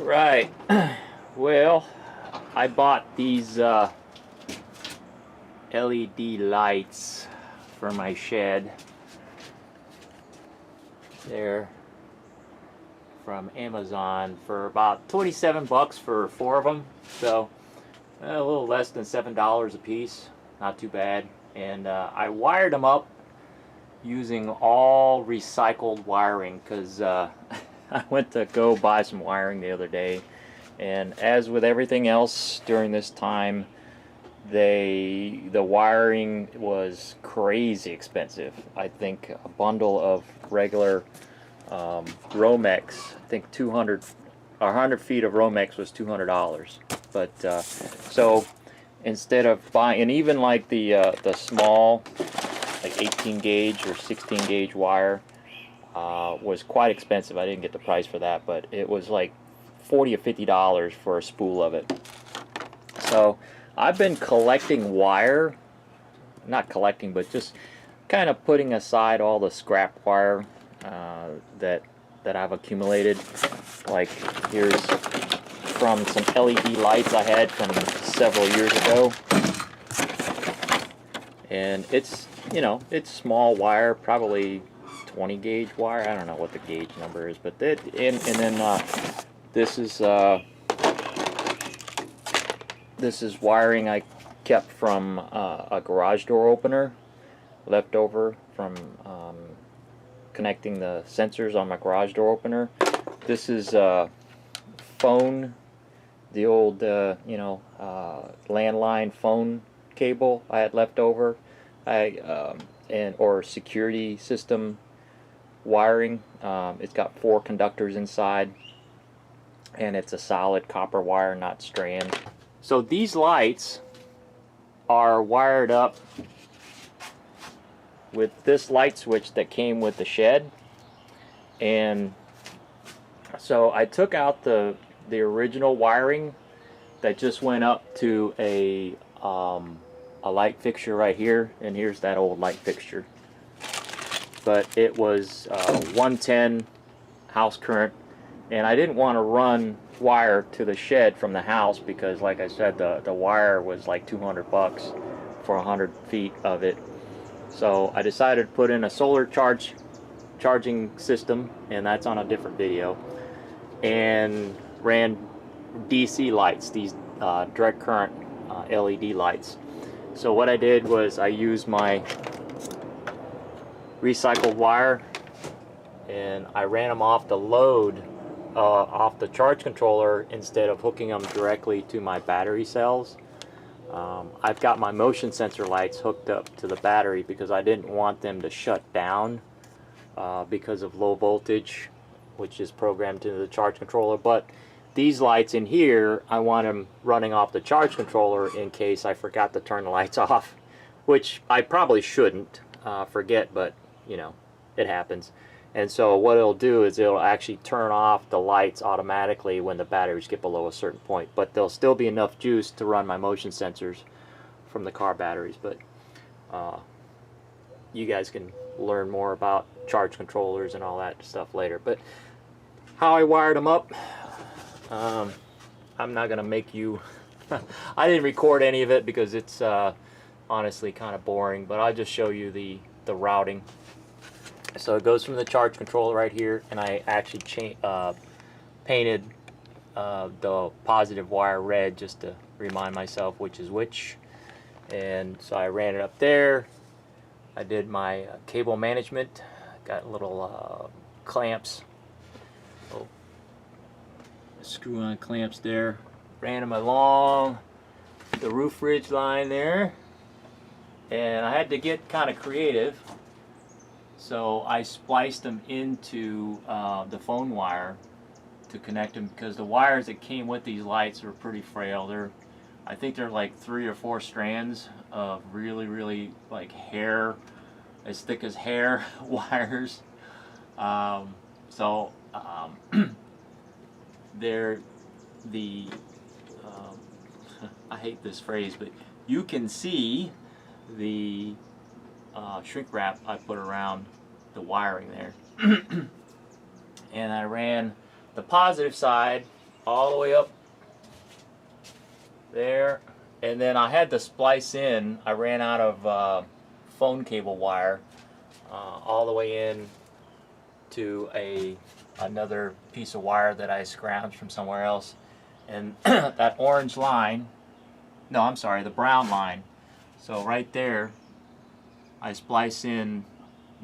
Right. Well, I bought these LED lights for my shed. They're from Amazon for about 27 bucks for 4 of them. So a little less than $7 a piece. Not too bad. And I wired them up using all recycled wiring because I went to go buy some wiring the other day, and as with everything else during this time, the wiring was crazy expensive. I think a bundle of regular Romex, I think 200 or 100 feet of Romex was $200. But so instead of buying, and even like the small, like 18 gauge or 16 gauge wire was quite expensive. I didn't get the price for that, but it was like $40 or $50 for a spool of it. So I've been collecting wire, not collecting, but just kind of putting aside all the scrap wire that I've accumulated. Like here's from some LED lights I had from several years ago, and it's, you know, it's small wire, probably 20 gauge wire. I don't know what the gauge number is, but that, and then this is wiring I kept from a garage door opener, left over from connecting the sensors on my garage door opener. This is phone, the old landline phone cable I had left over, or security system wiring. It's got 4 conductors inside, and it's a solid copper wire, not strand. So these lights are wired up with this light switch that came with the shed, and so I took out the original wiring that just went up to a light fixture right here, and here's that old light fixture. But it was 110 house current, and I didn't want to run wire to the shed from the house because, like I said, the wire was like 200 bucks for 100 feet of it. So I decided to put in a solar charging system, and that's on a different video, and ran DC lights, these direct current LED lights. So what I did was I used my recycled wire, and I ran them off the load, off the charge controller, instead of hooking them directly to my battery cells. I've got my motion sensor lights hooked up to the battery because I didn't want them to shut down because of low voltage, which is programmed into the charge controller. But these lights in here, I want them running off the charge controller in case I forgot to turn the lights off, which I probably shouldn't forget, but you know, it happens. And so what it'll do is it'll actually turn off the lights automatically when the batteries get below a certain point, but there'll still be enough juice to run my motion sensors from the car batteries. But you guys can learn more about charge controllers and all that stuff later. But how I wired them up, I'm not gonna make you I didn't record any of it because it's honestly kind of boring, but I'll just show you the routing. So it goes from the charge controller right here, and I actually painted the positive wire red just to remind myself which is which. And so I ran it up there. I did my cable management. Got little clamps, little screw-on clamps there. Ran them along the roof ridge line there, and I had to get kind of creative. So I spliced them into the phone wire to connect them, because the wires that came with these lights are pretty frail. I think they're like 3 or 4 strands of really like hair, as thick as hair wires. They're the I hate this phrase, but you can see the shrink wrap I put around the wiring there. And I ran the positive side all the way up there, and then I had to splice in. I ran out of phone cable wire all the way in to another piece of wire that I scrounged from somewhere else, and that orange line, no, I'm sorry, the brown line. So right there, I splice in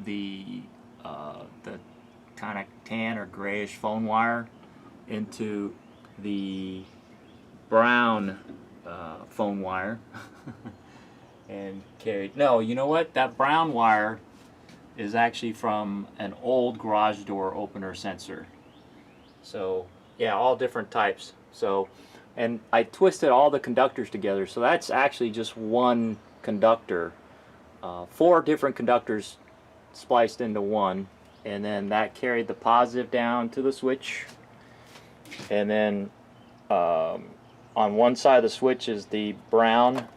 the kind of tan or grayish phone wire into the brown phone wire and carried. No, you know what? That brown wire is actually from an old garage door opener sensor. So yeah, all different types. So, and I twisted all the conductors together. So that's actually just one conductor. 4 different conductors spliced into one, and then that carried the positive down to the switch, and then on one side of the switch is the brown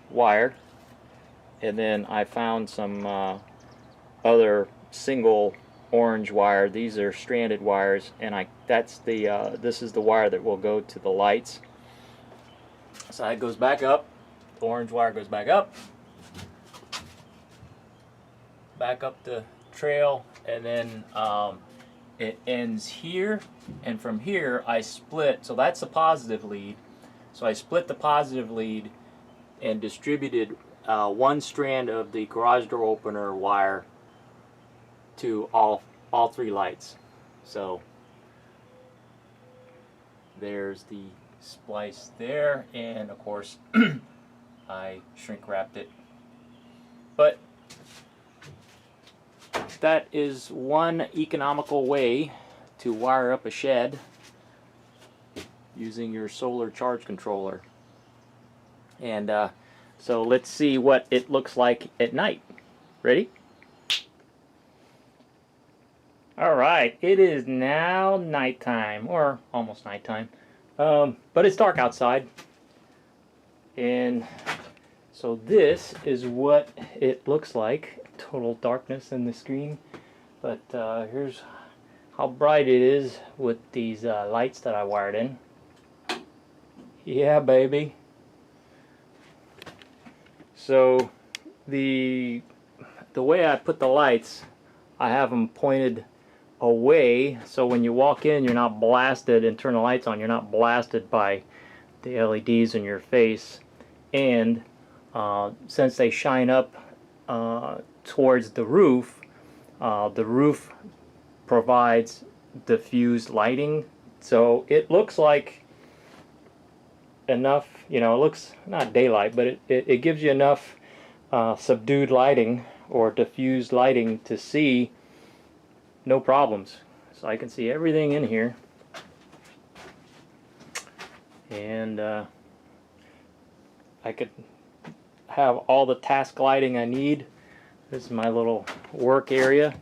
wire, and then I found some other single orange wire. These are stranded wires, and this is the wire that will go to the lights. So it goes back up, the orange wire goes back up the trail, and then it ends here, and from here I split. So that's the positive lead. So I split the positive lead and distributed one strand of the garage door opener wire to all 3 lights. So there's the splice there, and of course I shrink wrapped it. But that is one economical way to wire up a shed using your solar charge controller. And so let's see what it looks like at night. Ready? Alright, it is now nighttime, or almost nighttime, but it's dark outside. And so this is what it looks like. Total darkness in the screen, but here's how bright it is with these lights that I wired in. Yeah, baby. So the way I put the lights, I have them pointed away, so when you walk in, you're not blasted, and turn the lights on, you're not blasted by the LEDs in your face. And since they shine up towards the roof provides diffused lighting, so it looks like enough, you know, it looks not daylight, but it gives you enough subdued lighting or diffused lighting to see no problems. So I can see everything in here, and I could have all the task lighting I need. This is my little work area,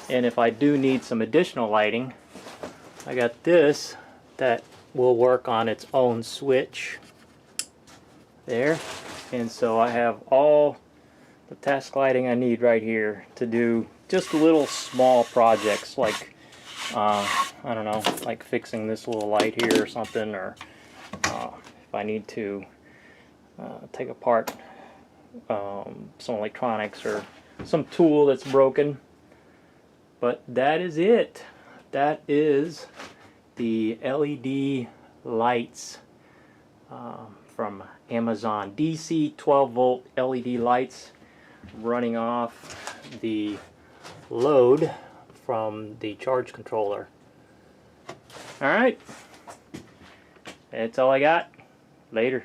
and if I do need some additional lighting, I got this that will work on its own switch there, and so I have all the task lighting I need right here to do just little small projects like I don't know, like fixing this little light here or something, or if I need to take apart some electronics or some tool that's broken. But that is it. That is the LED lights from Amazon. DC 12 volt LED lights running off the load from the charge controller. Alright, that's all I got. Later.